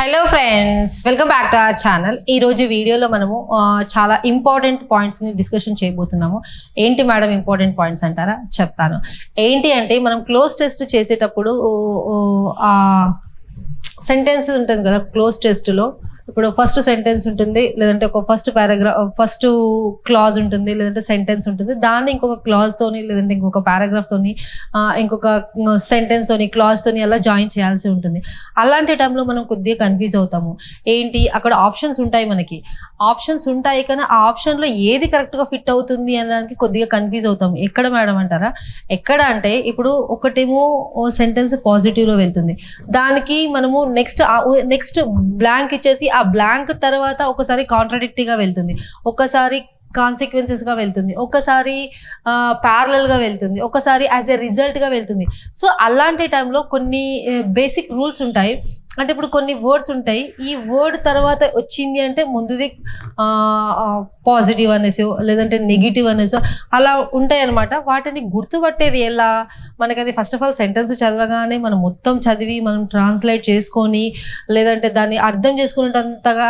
Hello friends, welcome back to our channel. ఈ రోజు వీడియోలో మనము చాలా ఇంపార్టెంట్ పాయింట్స్ని డిస్కషన్ చేయబోతున్నాము. ఏంటి మేడం ఇంపార్టెంట్ పాయింట్స్ అంటారా? చెప్తాను. ఏంటి అంటే మనం క్లోజ్ టెస్ట్ చేసేటప్పుడు సెంటెన్స్ ఉంటుంది కదా క్లోజ్ టెస్ట్లో. ఇప్పుడు ఫస్ట్ సెంటెన్స్ ఉంటుంది, లేదంటే ఒక ఫస్ట్ పారాగ్రాఫ్, ఫస్ట్ క్లాజ్ ఉంటుంది, లేదంటే సెంటెన్స్ ఉంటుంది. దాన్ని ఇంకొక క్లాజ్తోని, లేదంటే ఇంకొక పారాగ్రాఫ్తోని, ఇంకొక సెంటెన్స్తోని, క్లాజ్తోని అలా జాయిన్ చేయాల్సి ఉంటుంది. అలాంటి టైంలో మనం కొద్దిగా కన్ఫ్యూజ్ అవుతాము. ఏంటి, అక్కడ ఆప్షన్స్ ఉంటాయి, మనకి ఆప్షన్స్ ఉంటాయి, కానీ ఆ ఆప్షన్లో ఏది కరెక్ట్గా ఫిట్ అవుతుంది అనడానికి కొద్దిగా కన్ఫ్యూజ్ అవుతాము. ఎక్కడ మేడం అంటారా? ఎక్కడ అంటే ఇప్పుడు ఒకటేమో సెంటెన్స్ పాజిటివ్లో వెళ్తుంది, దానికి మనము నెక్స్ట్ బ్లాంక్ ఇచ్చేసి ఆ బ్లాంక్ తర్వాత ఒకసారి కాంట్రాడిక్టీగా వెళ్తుంది, ఒకసారి కాన్సిక్వెన్సెస్గా వెళ్తుంది, ఒకసారి ప్యారలల్గా వెళ్తుంది, ఒకసారి యాజ్ ఎ రిజల్ట్గా వెళ్తుంది. సో అలాంటి టైంలో కొన్ని బేసిక్ రూల్స్ ఉంటాయి. అంటే ఇప్పుడు కొన్ని వర్డ్స్ ఉంటాయి, ఈ వర్డ్ తర్వాత వచ్చింది అంటే ముందుది పాజిటివ్ అనేసో లేదంటే నెగిటివ్ అనేసో అలా ఉంటాయి అన్నమాట. వాటిని గుర్తుపట్టేది ఎలా? మనకి అది ఫస్ట్ ఆఫ్ ఆల్ సెంటెన్స్ చదవగానే మనం మొత్తం చదివి మనం ట్రాన్స్లేట్ చేసుకొని, లేదంటే దాన్ని అర్థం చేసుకునేంతగా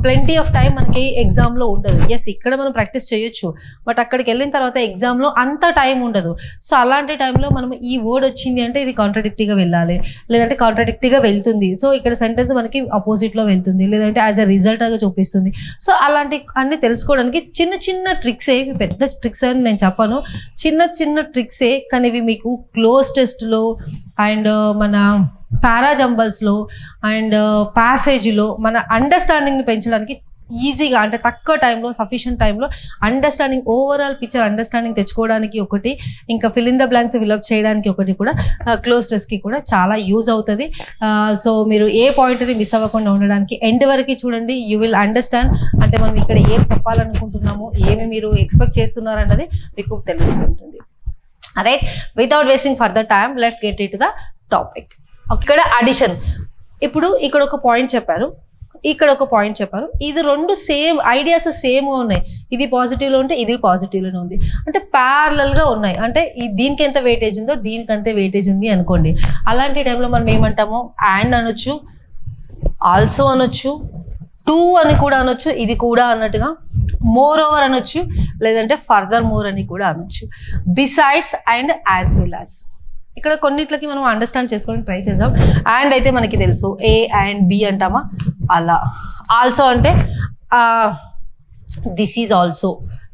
ప్లెంటీ ఆఫ్ టైం మనకి ఎగ్జామ్లో ఉండదు. ఎస్, ఇక్కడ మనం ప్రాక్టీస్ చేయొచ్చు, బట్ అక్కడికి వెళ్ళిన తర్వాత ఎగ్జామ్లో అంత టైం ఉండదు. సో అలాంటి టైంలో మనం ఈ వర్డ్ వచ్చింది అంటే ఇది కాంట్రాడిక్టీగా వెళ్ళాలి, లేదంటే కాంట్రాడిక్టీగా వెళ్తుంది. సో ఇక్కడ సెంటెన్స్ మనకి అపోజిట్లో వెళ్తుంది, లేదంటే యాజ్ ఎ రిజల్ట్గా చూపిస్తుంది. సో అలాంటి అన్ని తెలుసుకోవడానికి చిన్న చిన్న ట్రిక్సే, ఇవి పెద్ద ట్రిక్స్ అని నేను చెప్పను, చిన్న చిన్న ట్రిక్సే, కానీ ఇవి మీకు క్లోజ్ టెస్ట్లో అండ్ మన పారాజంబల్స్లో అండ్ ప్యాసేజ్లో మన అండర్స్టాండింగ్ని పెంచడానికి ఈజీగా, అంటే తక్కువ టైంలో, సఫిషియంట్ టైంలో అండర్స్టాండింగ్, ఓవరాల్ పిక్చర్ అండర్స్టాండింగ్ తెచ్చుకోవడానికి ఒకటి, ఇంకా fill in the blanks fill up చేయడానికి ఒకటి కూడా క్లోజ్ టెస్ట్కి కూడా చాలా యూజ్ అవుతుంది. సో మీరు ఏ పాయింట్ని మిస్ అవ్వకుండా ఉండడానికి ఎండ్ వరకు చూడండి, యూ విల్ అండర్స్టాండ్. అంటే మనం ఇక్కడ ఏం చెప్పాలనుకుంటున్నామో, ఏమి మీరు ఎక్స్పెక్ట్ చేస్తున్నారు అన్నది మీకు తెలుస్తుంటుంది. Right, without wasting further time let's get it to the topic. ఇక్కడ అడిషన్, ఇప్పుడు ఇక్కడ ఒక పాయింట్ చెప్పారు, ఇక్కడ ఒక పాయింట్ చెప్పారు, ఇది రెండు సేమ్ ఐడియాస్ సేమ్గా ఉన్నాయి. ఇది పాజిటివ్లో ఉంటే ఇది పాజిటివ్లోనే ఉంది, అంటే ప్యారలల్గా ఉన్నాయి. అంటే దీనికి ఎంత వెయిటేజ్ ఉందో దీనికి అంతే వెయిటేజ్ ఉంది అనుకోండి. అలాంటి టైంలో మనం ఏమంటాము, అండ్ అనొచ్చు, ఆల్సో అనొచ్చు, టూ అని కూడా అనొచ్చు, ఇది కూడా అన్నట్టుగా, మోర్ ఓవర్ అనొచ్చు, లేదంటే ఫర్దర్ మోర్ అని కూడా అనొచ్చు, besides and as well as. ఇక్కడ కొన్నిట్లకి మనం అండర్స్టాండ్ చేసుకోవడానికి ట్రై చేద్దాం. అండ్ అయితే మనకి తెలుసు, ఏ అండ్ బి అంటామా, అలా. ఆల్సో అంటే this is also,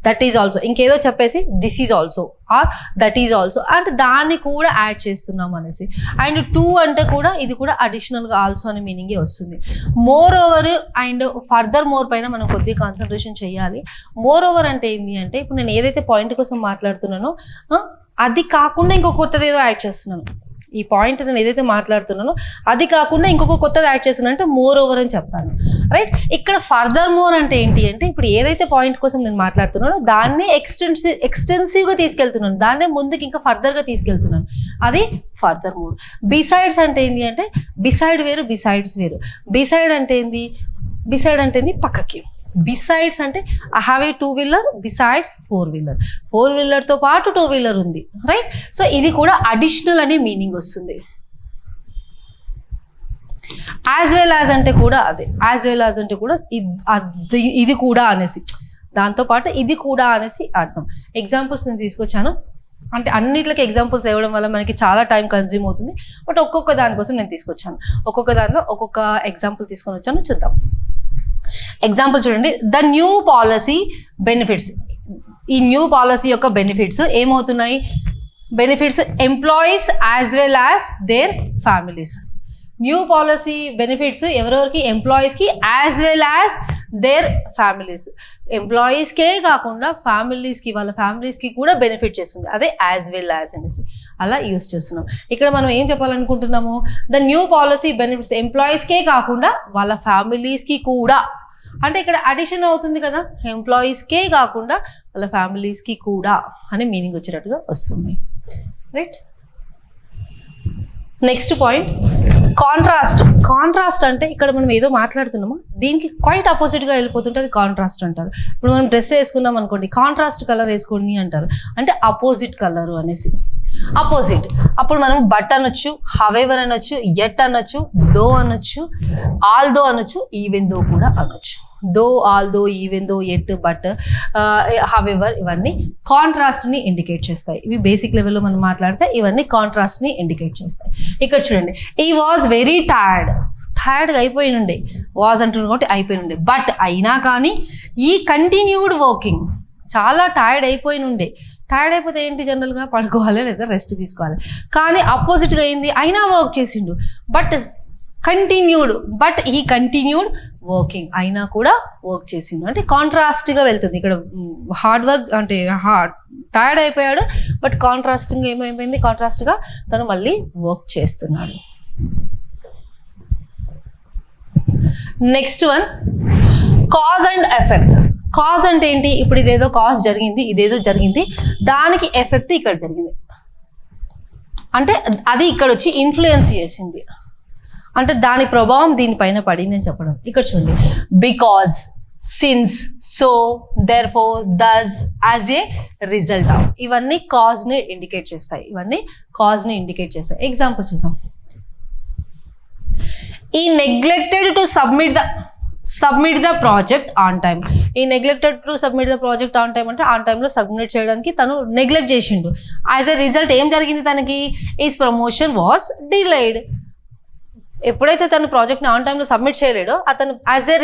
that is also, ఇంకేదో చెప్పేసి this is also or that is also అంటే దాన్ని కూడా యాడ్ చేస్తున్నాం అనేసి. అండ్ టూ అంటే కూడా ఇది కూడా అడిషనల్గా ఆల్సో అనే మీనింగే వస్తుంది. More over and further more పైన మనం కొద్దిగా కాన్సన్ట్రేషన్ చేయాలి. మోర్ ఓవర్ అంటే ఏంటి అంటే, ఇప్పుడు నేను ఏదైతే పాయింట్ కోసం మాట్లాడుతున్నానో అది కాకుండా ఇంకొక కొత్తది ఏదో యాడ్ చేస్తున్నాను. ఈ పాయింట్ నేను ఏదైతే మాట్లాడుతున్నానో అది కాకుండా ఇంకొక కొత్తది యాడ్ చేస్తున్నాను అంటే మోర్ ఓవర్ అని చెప్తాను. రైట్, ఇక్కడ ఫర్దర్ మోర్ అంటే ఏంటి అంటే, ఇప్పుడు ఏదైతే పాయింట్ కోసం నేను మాట్లాడుతున్నానో దాన్ని ఎక్స్టెన్సివ్గా తీసుకెళ్తున్నాను, దాన్నే ముందుకు ఇంకా ఫర్దర్గా తీసుకెళ్తున్నాను, అది ఫర్దర్ మోర్. బిసైడ్స్ అంటే ఏంటి అంటే, బిసైడ్ వేరు, బిసైడ్స్ వేరు. బిసైడ్ అంటే ఏంది, బిసైడ్ అంటే ఏంది పక్కకి. బిసైడ్స్ అంటే I have a 2-wheeler besides 4-wheeler, 4-wheelerతో పాటు 2-wheeler ఉంది. రైట్, సో ఇది కూడా అడిషనల్ అనే మీనింగ్ వస్తుంది. యాజ్ వెల్ యాజ్ అంటే కూడా అదే, యాజ్ వెల్ యాజ్ అంటే కూడా ఇది కూడా అనేసి, దాంతోపాటు ఇది కూడా అనేసి అర్థం. ఎగ్జాంపుల్స్ నేను తీసుకొచ్చాను, అంటే అన్నిట్లకి ఎగ్జాంపుల్స్ ఇవ్వడం వల్ల మనకి చాలా టైం కన్జ్యూమ్ అవుతుంది, బట్ ఒక్కొక్క దానికోసం నేను తీసుకొచ్చాను, ఒక్కొక్క దానిలో ఒక్కొక్క ఎగ్జాంపుల్ తీసుకొని వచ్చాను, చూద్దాం. ఎగ్జాంపుల్ చూడండి, ద న్యూ పాలసీ బెనిఫిట్స్. ఈ న్యూ పాలసీ యొక్క బెనిఫిట్స్ ఏమవుతున్నాయి, benefits employees as well as their families. New policy benefits ఎవరెవరికి, ఎంప్లాయీస్కి as well as their families. ఎంప్లాయీస్కే కాకుండా ఫ్యామిలీస్కి, వాళ్ళ ఫ్యామిలీస్కి కూడా బెనిఫిట్ చేస్తుంది, అదే యాజ్ వెల్ యాజ్ అనేసి అలా యూజ్ చేస్తున్నాం. ఇక్కడ మనం ఏం చెప్పాలనుకుంటున్నాము, ద న్యూ పాలసీ బెనిఫిట్స్ ఎంప్లాయీస్కే కాకుండా వాళ్ళ ఫ్యామిలీస్కి కూడా, అంటే ఇక్కడ అడిషన్ అవుతుంది కదా, ఎంప్లాయీస్కే కాకుండా వాళ్ళ ఫ్యామిలీస్కి కూడా అనే మీనింగ్ వచ్చేటట్టుగా వస్తుంది. Right, next point contrast. Contrast అంటే ఇక్కడ మనం ఏదో మాట్లాడుతున్నామో దీనికి క్వైట్ ఆపోజిట్గా వెళ్ళిపోతుంటే అది కాంట్రాస్ట్ అంటారు. ఇప్పుడు మనం డ్రెస్ వేసుకున్నాం అనుకోండి, కాంట్రాస్ట్ కలర్ వేసుకోండి అంటారు, అంటే అపోజిట్ కలరు అనేసి. అపోజిట్ అప్పుడు మనం బట్ అనొచ్చు, హవెవర్ అనొచ్చు, ఎట్ అనొచ్చు, దో అనొచ్చు, ఆల్ దో అనొచ్చు, ఈవెన్ దో కూడా అనొచ్చు. Though, although, even though, yet, but, however ఇవన్నీ కాంట్రాస్ట్ని ఇండికేట్ చేస్తాయి. ఇవి బేసిక్ లెవెల్లో మనం మాట్లాడితే ఇవన్నీ కాంట్రాస్ట్ని ఇండికేట్ చేస్తాయి. ఇక్కడ చూడండి, ఈ వాజ్ వెరీ టైర్డ్గా అయిపోయినుండే, వాజ్ అంటున్నారు కాబట్టి అయిపోయినుండే, బట్ అయినా కానీ ఈ కంటిన్యూడ్ వర్కింగ్, చాలా టైర్డ్ అయిపోయినుండే. టైర్డ్ అయిపోతే ఏంటి, జనరల్గా పడుకోవాలి లేదా రెస్ట్ తీసుకోవాలి. కానీ అపోజిట్గా అయింది, అయినా వర్క్ చేసిండు, బట్ ఈ కంటిన్యూడ్ వర్కింగ్, అయినా కూడా వర్క్ చేసిండు. అంటే కాంట్రాస్ట్గా వెళ్తుంది. ఇక్కడ హార్డ్ వర్క్ అంటే టైర్డ్ అయిపోయాడు, బట్ కాంట్రాస్టింగ్ ఏమైపోయింది, కాంట్రాస్ట్గా తను మళ్ళీ వర్క్ చేస్తున్నాడు. Next one, cause and effect. Cause అంటే ఏంటి, ఇప్పుడు ఇదేదో కాజ్ జరిగింది, ఇదేదో జరిగింది, దానికి ఎఫెక్ట్ ఇక్కడ జరిగింది, అంటే అది ఇక్కడ వచ్చి ఇన్ఫ్లుయెన్స్ చేసింది, అంటే దాని ప్రభావం దీనిపైన పడింది అని చెప్పడం. ఇక్కడ చూడండి, because, since, so, therefore, thus, as a result of, ఇవన్నీ కాజ్ని ఇండికేట్ చేస్తాయి. ఎగ్జాంపుల్ చూసాం. ఈ neglected to submit the project on time. ఈ neglected to submit the project on time అంటే ఆన్ టైంలో సబ్మిట్ చేయడానికి తను నెగ్లెక్ట్ చేసిండు. యాజ్ ఎ రిజల్ట్ ఏం జరిగింది, తనకి ఈజ్ ప్రమోషన్ వాస్ డిలేడ్. ఎప్పుడైతే తను ప్రాజెక్ట్ని ఆన్ టైంలో సబ్మిట్ చేయలేడో అతను యాజ్ ఏ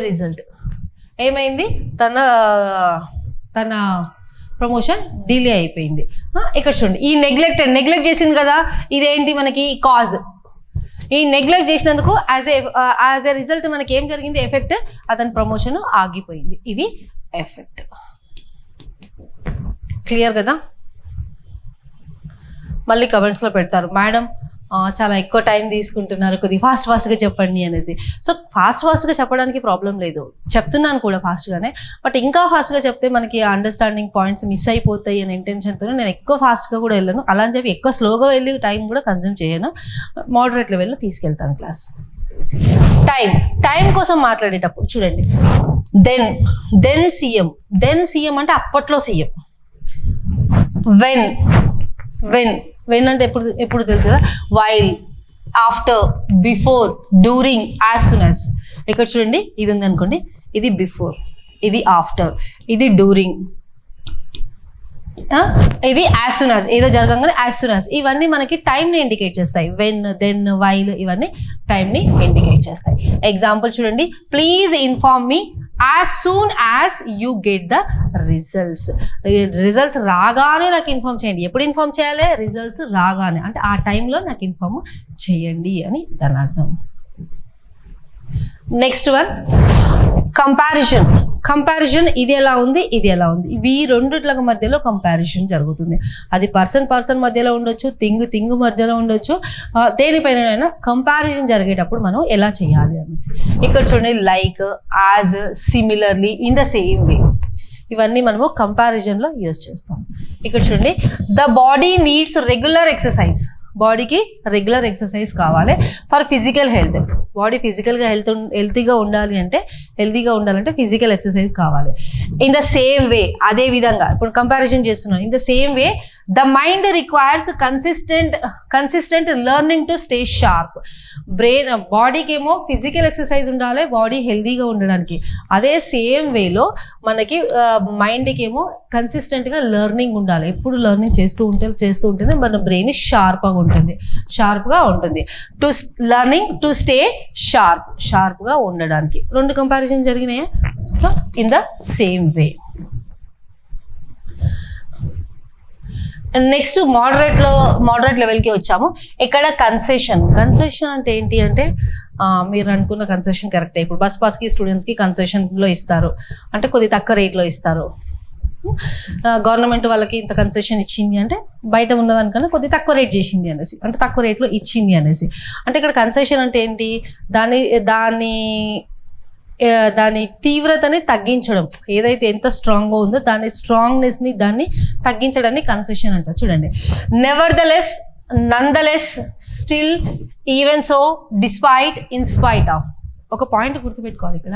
రిజల్ట్ ఏమైంది, తన ప్రమోషన్ డిలే అయిపోయింది. ఇక్కడ చూడండి, ఈ నెగ్లెక్ట్ చేసింది కదా, ఇదేంటి మనకి కాజ్. ఈ నెగ్లెక్ట్ చేసినందుకు యాజ్ ఏ రిజల్ట్ మనకి ఏం జరిగింది, ఎఫెక్ట్, అతని ప్రమోషన్ ఆగిపోయింది. ఇది ఎఫెక్ట్. క్లియర్ కదా? మళ్ళీ కమెంట్స్లో పెడతారు, మేడం చాలా ఎక్కువ టైం తీసుకుంటున్నారు, కొద్దిగా ఫాస్ట్గా చెప్పండి అనేసి. సో ఫాస్ట్గా చెప్పడానికి ప్రాబ్లం లేదు, చెప్తున్నాను కూడా ఫాస్ట్గానే, బట్ ఇంకా ఫాస్ట్గా చెప్తే మనకి అండర్స్టాండింగ్ పాయింట్స్ మిస్ అయిపోతాయి అనే ఇంటెన్షన్తో నేను ఎక్కువ ఫాస్ట్గా కూడా వెళ్ళను. అలా అని చెప్పి ఎక్కువ స్లోగా వెళ్ళి టైం కూడా కన్జ్యూమ్ చేయను, మోడరేట్ లెవెల్లో తీసుకెళ్తాను క్లాస్. టైం కోసం మాట్లాడేటప్పుడు చూడండి, దెన్ సీఎం అంటే అప్పట్లో సీఎం. వెన్ అంటే ఎప్పుడు తెలుసు కదా, while, after, before, during, as soon as. ఇక్కడ చూడండి, ఇది ఉంది అనుకోండి, ఇది బిఫోర్, ఇది ఆఫ్టర్, ఇది డ్యూరింగ్, ఇది యాజ్ సూన్ యాజ్, ఏదో జరగంగానే యాజ్ సూన్ యాజ్. ఇవన్నీ మనకి టైంని ఇండికేట్ చేస్తాయి. వెన్, దెన్, వైల్ ఇవన్నీ టైంని ఇండికేట్ చేస్తాయి. ఎగ్జాంపుల్ చూడండి, please inform me as soon as you get the results రాగానే నాకు ఇన్ఫార్మ్ చేయండి. ఎప్పుడు ఇన్ఫార్మ్ చేయాలి, రిజల్ట్స్ రాగానే, అంటే ఆ టైంలో నాకు ఇన్ఫార్మ్ చేయండి అని దాని అర్థం. Next one, comparison. ఇది ఎలా ఉంది, ఇది ఎలా ఉంది, ఇవి రెండిట్ల మధ్యలో కంపారిజన్ జరుగుతుంది. అది పర్సన్ మధ్యలో ఉండొచ్చు, థింగ్ మధ్యలో ఉండొచ్చు, దేనిపైన కంపారిజన్ జరిగేటప్పుడు మనం ఎలా చేయాలి అనేసి. ఇక్కడ చూడండి, like, as, similarly, in the same వే, ఇవన్నీ మనము కంపారిజన్లో యూజ్ చేస్తాం. ఇక్కడ చూడండి, the body needs regular exercise. బాడీకి రెగ్యులర్ ఎక్సర్సైజ్ కావాలి ఫర్ ఫిజికల్ హెల్త్. బాడీ ఫిజికల్గా హెల్తీగా ఉండాలంటే ఫిజికల్ ఎక్సర్సైజ్ కావాలి. ఇన్ ద సేమ్ వే, అదే విధంగా ఇప్పుడు కంపారిజన్ చేస్తున్నాను. In the same way the mind requires consistent learning to stay sharp. బాడీకి ఏమో ఫిజికల్ ఎక్సర్సైజ్ ఉండాలి బాడీ హెల్తీగా ఉండడానికి, అదే సేమ్ వేలో మనకి మైండ్కి ఏమో కన్సిస్టెంట్గా లెర్నింగ్ ఉండాలి. ఎప్పుడు లెర్నింగ్ చేస్తూ ఉంటేనే మన బ్రెయిన్ షార్ప్గా ఉంటుంది. టు లెర్నింగ్ టు స్టే షార్ప్గా ఉండడానికి రెండు కంపారిజన్ జరిగినాయా. So in the same way. Next moderate లెవెల్కి వచ్చాము. ఇక్కడ కన్సెషన్ అంటే ఏంటి అంటే, మీరు అనుకున్న కన్సెషన్ కరెక్టే. ఇప్పుడు బస్ పాస్కి స్టూడెంట్స్కి కన్సెషన్లో ఇస్తారు, అంటే కొద్ది తక్కువ రేట్లో ఇస్తారు. గవర్నమెంట్ వాళ్ళకి ఇంత కన్సెషన్ ఇచ్చింది అంటే బయట ఉన్నదానికన్నా కొద్ది తక్కువ రేట్ చేసింది అనేసి, అంటే తక్కువ రేట్లో ఇచ్చింది అనేసి. అంటే ఇక్కడ కన్సెషన్ అంటే ఏంటి, దాని తీవ్రతని తగ్గించడం, ఏదైతే ఎంత స్ట్రాంగ్గా ఉందో దాని స్ట్రాంగ్నెస్ని దాన్ని తగ్గించడాన్ని కన్సెషన్ అంటారు. చూడండి, nevertheless, nonetheless, still, even so, despite, in spite of. ఒక పాయింట్ గుర్తుపెట్టుకోవాలి ఇక్కడ,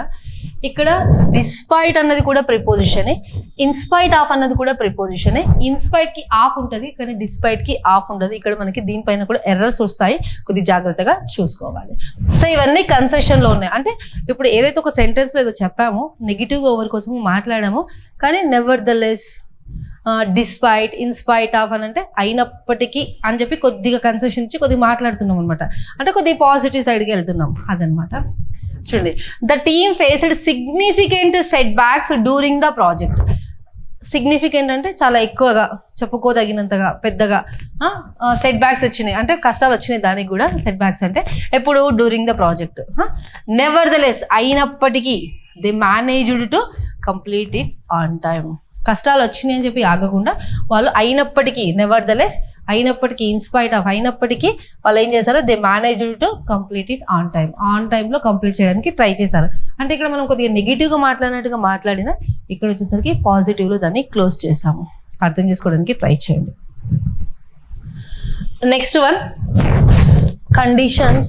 ఇక్కడ డిస్పైట్ అన్నది కూడా ప్రిపోజిషనే, ఇన్స్పైట్ ఆఫ్ అన్నది కూడా ప్రిపోజిషనే. ఇన్స్పైట్ కి ఆఫ్ ఉంటుంది కానీ డిస్పైట్ కి ఆఫ్ ఉండదు. ఇక్కడ మనకి దీనిపైన కూడా ఎర్రర్స్ వస్తాయి, కొద్దిగా జాగ్రత్తగా చూసుకోవాలి. సో ఇవన్నీ కన్సెషన్ లో ఉన్నాయి. అంటే ఇప్పుడు ఏదైతే ఒక సెంటెన్స్ లో ఏదో చెప్పామో నెగిటివ్ ఓవర్ కోసం మాట్లాడామో, కానీ never the less, despite, in spite of అని అంటే అయినప్పటికీ అని చెప్పి కొద్దిగా కన్సెషన్ ఇచ్చి కొద్దిగా మాట్లాడుతున్నాం అనమాట. అంటే కొద్దిగా పాజిటివ్ సైడ్కి వెళ్తున్నాం అదనమాట. చూడండి, the team faced significant set backs during the project. Significant అంటే చాలా ఎక్కువగా, చెప్పుకోదగినంతగా పెద్దగా సెట్ బ్యాక్స్ వచ్చినాయి, అంటే కష్టాలు వచ్చినాయి. దానికి కూడా సెట్ బ్యాక్స్ అంటే ఎప్పుడు during the project. Nevertheless అయినప్పటికీ, they managed to complete it on time. కష్టాలు వచ్చినాయి అని చెప్పి ఆగకుండా వాళ్ళు అయినప్పటికీ, నెవర్ ద లెస్ అయినప్పటికీ, ఇన్స్పైట్ ఆఫ్ అయినప్పటికీ వాళ్ళు ఏం చేశారు, they managed to complete it on time. On టైంలో కంప్లీట్ చేయడానికి ట్రై చేశారు. అంటే ఇక్కడ మనం కొద్దిగా నెగిటివ్గా మాట్లాడినట్టుగా మాట్లాడినా ఇక్కడ వచ్చేసరికి పాజిటివ్లో దాన్ని క్లోజ్ చేసాము. అర్థం చేసుకోవడానికి ట్రై చేయండి. Next one condition.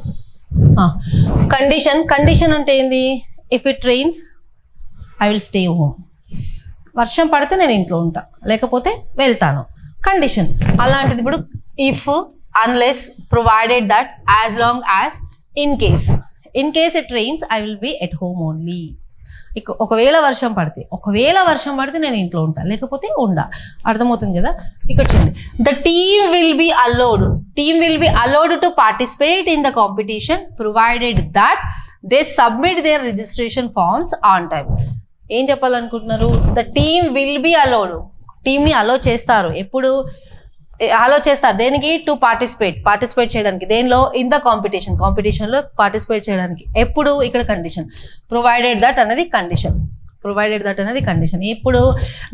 కండిషన్ అంటే ఏంది? If it rains I will stay home. వర్షం పడితే నేను ఇంట్లో ఉంటా, లేకపోతే వెళ్తాను. కండిషన్ అలాంటిది. ఇప్పుడు if, unless, provided that, as long as, in case it rains I will be at home only. ఒకవేళ వర్షం పడితే నేను ఇంట్లో ఉంటా, లేకపోతే ఉండా. అర్థమవుతుంది కదా? ఇక్కడ చూడండి, the team will be allowed to participate in the competition provided that they submit their registration forms on time. ఏం చెప్పాలనుకుంటున్నారు? The team will be allowed, టీమ్ని అలో చేస్తారు. ఎప్పుడు అలో చేస్తారు? దేనికి? టు పార్టిసిపేట్ చేయడానికి. దేనిలో? ఇన్ ద కాంపిటీషన్లో పార్టిసిపేట్ చేయడానికి. ఎప్పుడు? ఇక్కడ కండిషన్. ప్రొవైడెడ్ దట్ అనేది కండిషన్. ఇప్పుడు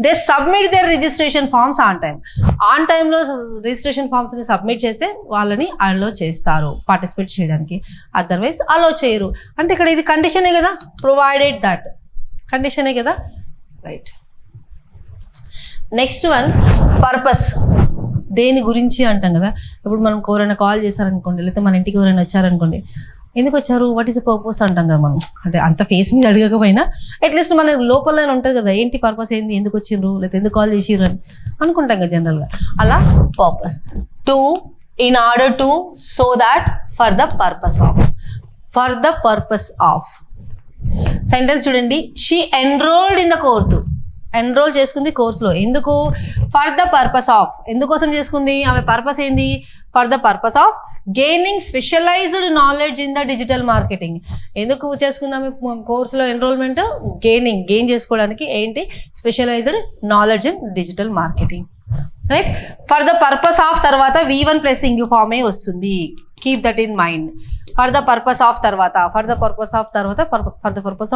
they submit their registration forms on టైంలో రిజిస్ట్రేషన్ ఫార్మ్స్ని సబ్మిట్ చేస్తే వాళ్ళని అలో చేస్తారు పార్టిసిపేట్ చేయడానికి. అదర్వైజ్ అలో చేయరు. అంటే ఇక్కడ ఇది కండిషనే కదా, ప్రొవైడెడ్ దట్ కండిషనే కదా, రైట్. Next one purpose. దేని గురించి అంటాం కదా. ఇప్పుడు మనం ఎవరైనా కాల్ చేశారనుకోండి, లేకపోతే మన ఇంటికి ఎవరైనా వచ్చారనుకోండి, ఎందుకు వచ్చారు, వాట్ ఈస్ ద పర్పస్ అంటాం కదా మనం. అంటే అంత ఫేస్ మీద అడగకపోయినా అట్లీస్ట్ మన లోపల ఉంటుంది కదా, ఏంటి పర్పస్, ఏంది, ఎందుకు వచ్చిండ్రు, లేకపోతే ఎందుకు కాల్ చేసిర్రు అని అనుకుంటాం కదా జనరల్గా. అలా purpose. To, in order to, so that, for the purpose of. Sentence చూడండి, she enrolled in the course. Enrol చేసుకుంది కోర్సులో. ఎందుకు? For the purpose of. ఎందుకోసం చేసుకుంది? ఆమె పర్పస్ ఏంది? For the purpose of gaining specialised knowledge in the digital marketing. ఎందుకు చేసుకుంది ఆమె కోర్సులో ఎన్రోల్మెంట్? గెయిన్ చేసుకోవడానికి. ఏంటి? Specialised knowledge in digital marketing, right. For the purpose of తర్వాత V1 ప్లస్ ఇంగ్ ఫామ్ వస్తుంది. Keep that in mind. For the purpose of తర్వాత for the purpose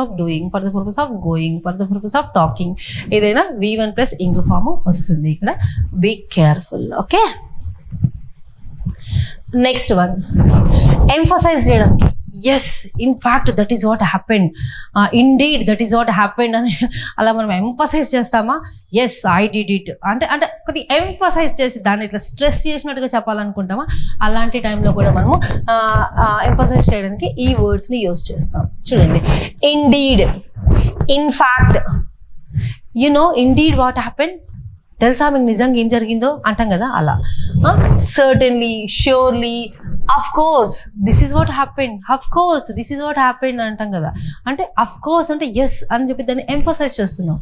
of doing, for the purpose of going, for the purpose of talking, ఏదైనా V1 plus ing form వస్తుంది. ఇక్కడ be careful. Okay. Next one emphasise చేయడానికి. Yes, in fact that is what happened, indeed that is what happened అని అలా మనం emphasize చేస్తామా? Yes, I did it అంటే కొద్దిగా ఎంఫసైజ్ చేసి దాన్ని ఇట్లా స్ట్రెస్ చేసినట్టుగా చెప్పాలనుకుంటామా? అలాంటి టైంలో కూడా మనము ఎంఫసైజ్ చేయడానికి ఈ వర్డ్స్ని యూజ్ చేస్తాం. చూడండి, indeed, in fact, you know indeed what happened, తెలుసా మీకు నిజంగా ఏం జరిగిందో అంటాం కదా, అలా. Certainly, surely, of course this is what happened, of course this is what happened అంటాం కదా. అంటే అఫ్ కోర్స్ అంటే ఎస్ అని చెప్పి దాన్ని ఎంఫసైజ్ చేస్తున్నాం.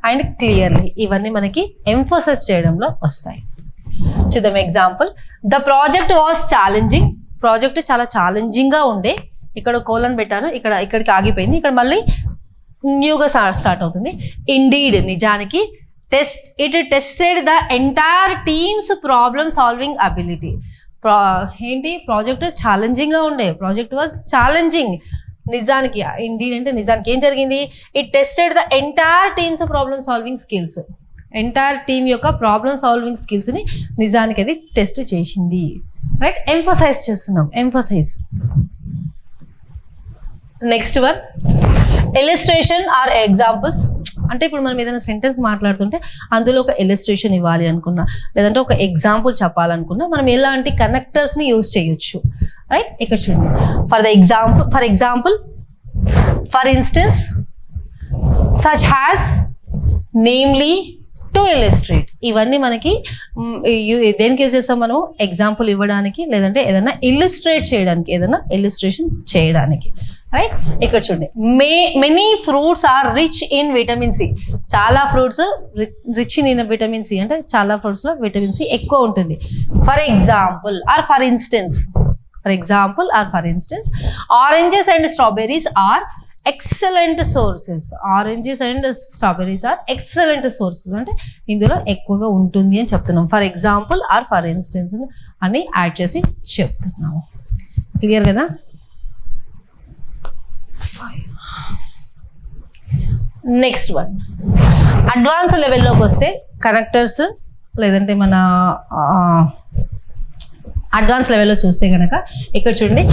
అండ్ క్లియర్లీ, ఇవన్నీ మనకి ఎంఫసైజ్ చేయడంలో వస్తాయి. చూద్దాం example. The project was challenging. Project చాలా ఛాలెంజింగ్గా ఉండే. ఇక్కడ కోలన్ పెట్టారు, ఇక్కడికి ఆగిపోయింది. ఇక్కడ మళ్ళీ న్యూగా స్టార్ట్ అవుతుంది. ఇండీడ్, నిజానికి. It tested the entire team's problem solving ability. ఏంటి? ప్రాజెక్ట్ ఛాలెంజింగ్గా ఉండే. Project was challenging. నిజానికి ఇండీడ్ అంటే నిజానికి ఏం జరిగింది? It tested the entire team's problem solving skills. Entire team యొక్క ప్రాబ్లమ్ సాల్వింగ్ స్కిల్స్ని నిజానికి అది టెస్ట్ చేసింది, రైట్. ఎంఫసైజ్ చేస్తున్నాం, emphasize. Next one illustration or examples. అంటే ఇప్పుడు మనం ఏదైనా సెంటెన్స్ మాట్లాడుతుంటే అందులో ఒక ఇలిస్ట్రేషన్ ఇవ్వాలి అనుకున్నా, లేదంటే ఒక ఎగ్జాంపుల్ చెప్పాలనుకున్నా మనం ఎలాంటి కనెక్టర్స్ని యూజ్ చేయొచ్చు, రైట్. ఇక్కడ చూడండి, for example, for instance, such has, namely, to illustrate. ఇవన్నీ మనకి దేనికి యూజ్ చేస్తాం మనం? ఎగ్జాంపుల్ ఇవ్వడానికి, లేదంటే ఏదైనా ఇల్లుస్ట్రేట్ చేయడానికి, ఏదైనా ఇల్లుస్ట్రేషన్ చేయడానికి. రైట్, ఇక్కడ చూడండి. Many fruits are rich in vitamin C. చాలా fruits rich in vitamin C అంటే చాలా ఫ్రూట్స్ లో విటమిన్ సి ఎక్కువ ఉంటుంది. For example or for instance, oranges and strawberries are excellent sources. Oranges and strawberries are excellent sources అంటే ఇందులో ఎక్కువగా ఉంటుంది అని చెప్తున్నాం. For example or for instance అని యాడ్ చేసి చెప్తున్నాము. క్లియర్ కదా? నెక్స్ట్ వన్, అడ్వాన్స్ లెవెల్లోకి వస్తే కనెక్టర్స్, లేదంటే మన అడ్వాన్స్ లెవెల్లో చూస్తే కనుక ఇక్కడ చూడండి,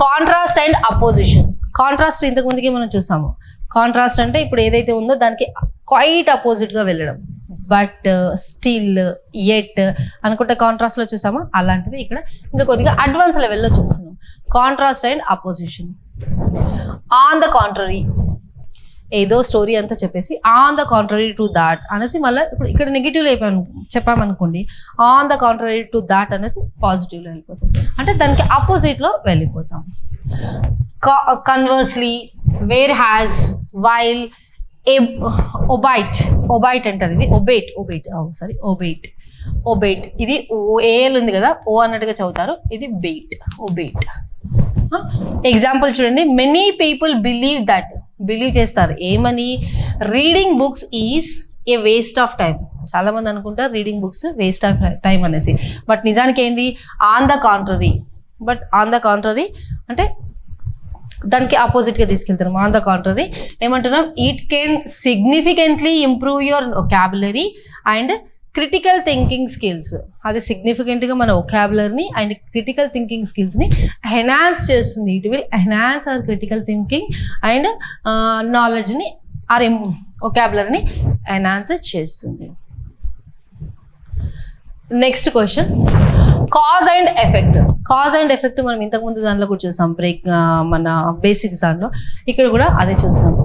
కాంట్రాస్ట్ అండ్ అపోజిషన్. కాంట్రాస్ట్ ఇంతకు ముందుకే మనం చూసాము. కాంట్రాస్ట్ అంటే ఇప్పుడు ఏదైతే ఉందో దానికి క్వైట్ అపోజిట్గా వెళ్ళడం. బట్, స్టిల్, ఎట్ అనుకుంటే కాంట్రాస్ట్లో చూసామా, అలాంటిది ఇక్కడ ఇంకా కొద్దిగా అడ్వాన్స్ లెవెల్లో చూస్తున్నాం. Contrast and opposition. On the contrary, ఏదో స్టోరీ అంతా చెప్పేసి on the contrary to that అనేసి మళ్ళీ ఇప్పుడు ఇక్కడ నెగిటివ్లో చెప్పామనుకోండి, on the contrary to that అనేసి పాజిటివ్లో వెళ్ళిపోతాం. అంటే దానికి ఆపోజిట్లో వెళ్ళిపోతాం. Conversely, whereas, while, albeit అంటారు. ఇది ఒబేట్. ఇది ఏల్ ఉంది కదా, ఓ అన్నట్టుగా చదువుతారు. ఇది ఒబేట్. ఎగ్జాంపుల్ చూడండి, మెనీ పీపుల్ బిలీవ్ చేస్తారు ఏమని? Reading books is a waste of time. చాలా మంది అనుకుంటారు reading books waste of time అనేసి. బట్ నిజానికి ఏంది? On the contrary. అంటే దానికి ఆపోజిట్గా తీసుకెళ్తారు. ఆన్ ద కాంట్రరీ ఏమంటున్నాం? It can significantly improve your vocabulary and critical thinking skills. అది సిగ్నిఫికెంట్గా మన వొకాబులరీని అండ్ క్రిటికల్ థింకింగ్ స్కిల్స్ని ఎన్హాన్స్ చేస్తుంది. It will enhance our critical thinking and నాలెడ్జ్ని ఆర్ వొకాబులరీని ఎన్హాన్స్ చేస్తుంది. Next question, cause and effect. Cause and effect మనం ఇంతకుముందు దాంట్లో కూడా చూసాం, మన బేసిక్స్ దాంట్లో. ఇక్కడ కూడా అదే చూస్తున్నాం.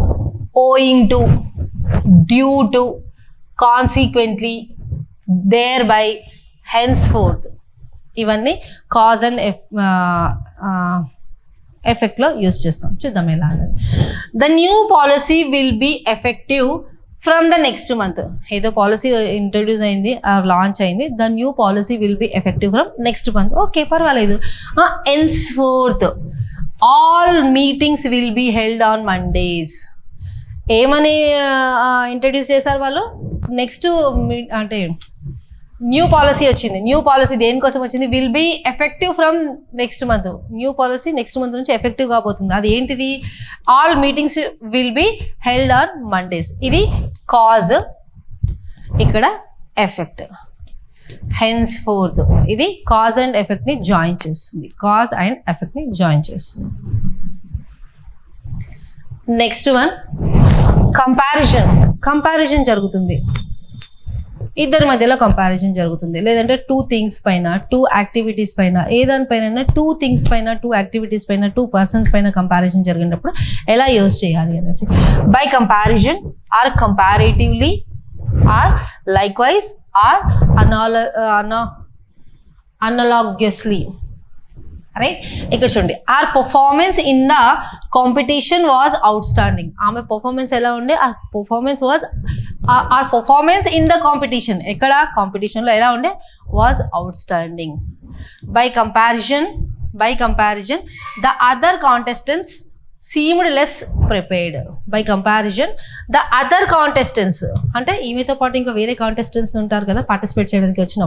Owing to, due to, consequently, thereby, henceforth, ఇవన్నీ కాజ్ అండ్ ఎఫెక్ట్లో యూజ్ చేస్తాం. చూద్దాం ఎలా అన్నది. The new policy will be effective from the next month. ఏదో పాలసీ ఇంట్రడ్యూస్ అయింది, లాంచ్ అయింది. The new policy will be effective from next month. Okay, పర్వాలేదు. Henceforth all meetings will be held on Mondays. ఏమని introduce చేశారు వాళ్ళు? Next అంటే new policy వచ్చింది. New policy దేనికోసం వచ్చింది? Will be effective from next month. New policy next month నుంచి effective కాబోతుంది. అది ఏంటిది? All meetings will be held on Mondays. ఇది కాజ్, ఇక్కడ ఎఫెక్ట్. హెన్స్ ఫోర్త్ ఇది కాజ్ అండ్ ఎఫెక్ట్ని జాయిన్ చేస్తుంది. నెక్స్ట్ వన్, కంపారిజన్ జరుగుతుంది. ఇద్దరి మధ్యలో కంపారిజన్ జరుగుతుంది, లేదంటే టూ థింగ్స్ పైన, టూ యాక్టివిటీస్ పైన, ఏదానిపైన టూ థింగ్స్ పైన, టూ యాక్టివిటీస్ పైన, టూ పర్సన్స్ పైన కంపారిజన్ జరిగినప్పుడు ఎలా యూజ్ చేయాలి అనేసి. By comparison, or comparatively, are likewise, or analogously. Right, ఇక్కడ చూడండి. Her performance in the competition was outstanding. ఆమె పర్ఫార్మెన్స్ ఎలా ఉండే? Her performance in the competition, ఎక్కడ కాంపిటీషన్లో ఎలా ఉండే? Was outstanding. By comparison the other contestants seemed less prepared. By comparison the other contestants అంటే ఈమెతో పాటు ఇంకా వేరే కాంటెస్టెంట్స్ ఉంటారు కదా పార్టిసిపేట్ చేయడానికి వచ్చిన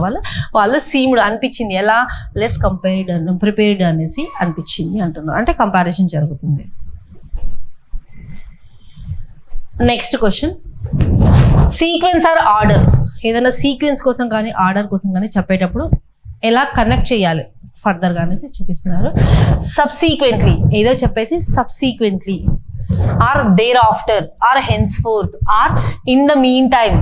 వాళ్ళు సీమ్డ్ అనిపించింది. ఎలా? లెస్ ప్రిపేర్డ్ అనేసి అనిపించింది అంటున్నారు. అంటే కంపారిజన్ జరుగుతుంది. Next question, sequence or order. ఏదైనా సీక్వెన్స్ కోసం కానీ ఆర్డర్ కోసం కానీ చెప్పేటప్పుడు ఎలా కనెక్ట్ చేయాలి ఫర్దర్గా అనేసి చూపిస్తున్నారు. సబ్సీక్వెంట్లీ ఏదో చెప్పేసి subsequently, or thereafter, or henceforth, or in the meantime.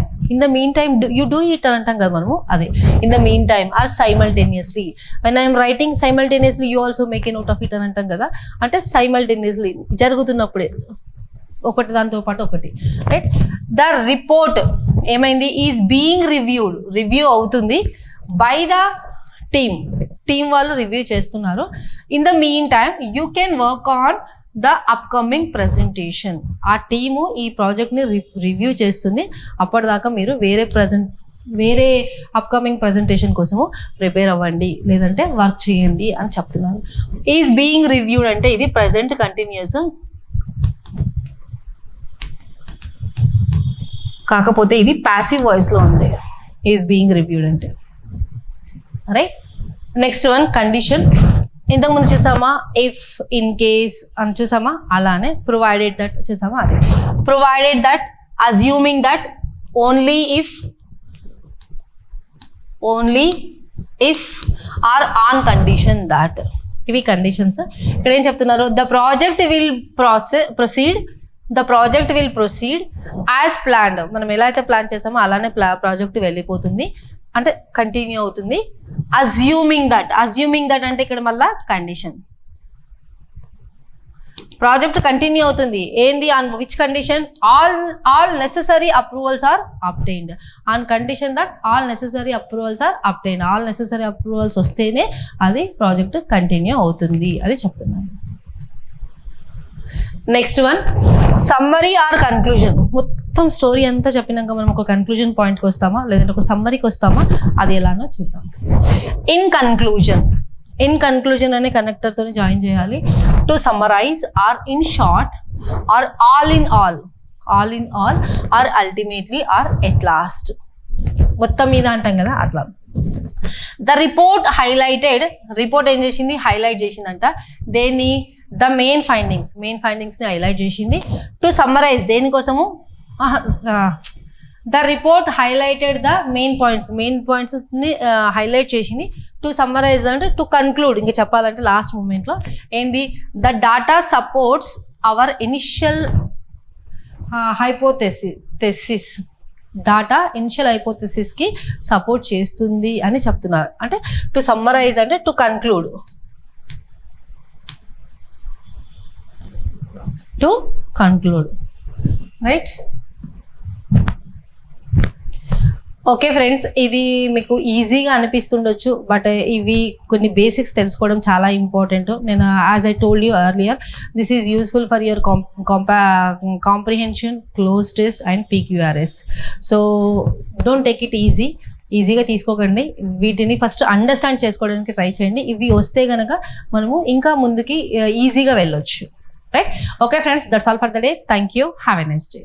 You do it అని అంటాం కదా మనము, అదే in the meantime, or simultaneously. When I'm writing simultaneously you also make a note of it అని అంటాం కదా, అంటే simultaneously జరుగుతున్నప్పుడే ఒకటి దాంతో పాటు ఒకటి, రైట్. ద రిపోర్ట్ ఏమైంది, ఈజ్ బీయింగ్ రివ్యూ అవుతుంది బై ద టీమ్ వాళ్ళు రివ్యూ చేస్తున్నారు. In the meantime you can work on the upcoming presentation. ఆ టీము ఈ ప్రాజెక్ట్ని రివ్యూ చేస్తుంది, అప్పటిదాకా మీరు వేరే అప్కమింగ్ ప్రజెంటేషన్ కోసము ప్రిపేర్ అవ్వండి, లేదంటే వర్క్ చేయండి అని చెప్తున్నారు. ఈజ్ బీయింగ్ రివ్యూడ్ అంటే ఇది ప్రెజెంట్ కంటిన్యూస్, కాకపోతే ఇది ప్యాసివ్ వాయిస్లో ఉంది. ఈజ్ బీయింగ్ రివ్యూడ్ అంటే, రైట్. Next one condition. ఇంతకుముందు చూసామా ఇఫ్, ఇన్ కేస్ అని చూసామా, అలానే ప్రొవైడెడ్ దట్ చూసామా, అదే provided that, assuming that, only if or on condition that. ఇవి కండిషన్స్. ఇక్కడ ఏం చెప్తున్నారు, the project will proceed as planned. మనం ఎలా అయితే ప్లాన్ చేసామో అలానే ప్రాజెక్ట్ వెళ్ళిపోతుంది అంటే కంటిన్యూ అవుతుంది. అజ్యూమింగ్ దట్ అంటే ఇక్కడ మళ్ళా కండిషన్. ప్రాజెక్ట్ కంటిన్యూ అవుతుంది ఏంది, on which condition, all necessary approvals are obtained. On condition that all necessary approvals are obtained. All necessary approvals వస్తేనే అది ప్రాజెక్ట్ కంటిన్యూ అవుతుంది అని చెప్తున్నాను. Next one summary or conclusion. మొత్తం స్టోరీ అంతా చెప్పినాక మనం ఒక కన్క్లూజన్ పాయింట్కి వస్తామా, లేదంటే ఒక సమ్మరీకి వస్తామా, అది ఎలానో చూద్దాం. ఇన్ కన్క్లూజన్ అనే కనెక్టర్తో జాయిన్ చేయాలి. To summarize or in short or all in all or ultimately or at last. మొత్తం మీద అంటాం కదా అట్లా. ద రిపోర్ట్ ఏం చేసింది, హైలైట్ చేసిందంట దేన్ని, ద మెయిన్ ఫైండింగ్స్ని హైలైట్ చేసింది. టు సమ్మరైజ్ దేనికోసము, the report highlighted the main పాయింట్స్ని హైలైట్ చేసింది. టు సమ్మరైజ్ అంటే టు కన్క్లూడ్, ఇంకా చెప్పాలంటే లాస్ట్ మూమెంట్లో ఏంది, the data supports our initial hypothesis. Data initial హైపోథెసిస్కి సపోర్ట్ చేస్తుంది అని చెప్తున్నారు. అంటే టు సమ్మరైజ్ అంటే to conclude, right. Okay friends, ఇది మీకు ఈజీగా అనిపిస్తుండొచ్చు, బట్ ఇవి కొన్ని బేసిక్స్ తెలుసుకోవడం చాలా ఇంపార్టెంట్. నేను as I told you earlier, this is useful for your comprehension, cloze test and PQRS. So don't take it ఈజీగా తీసుకోకండి. వీటిని ఫస్ట్ అండర్స్టాండ్ చేసుకోవడానికి ట్రై చేయండి. ఇవి వస్తే కనుక మనము ఇంకా ముందుకి ఈజీగా వెళ్ళొచ్చు, right. Okay friends, that's all for the day. Thank you. Have a nice day.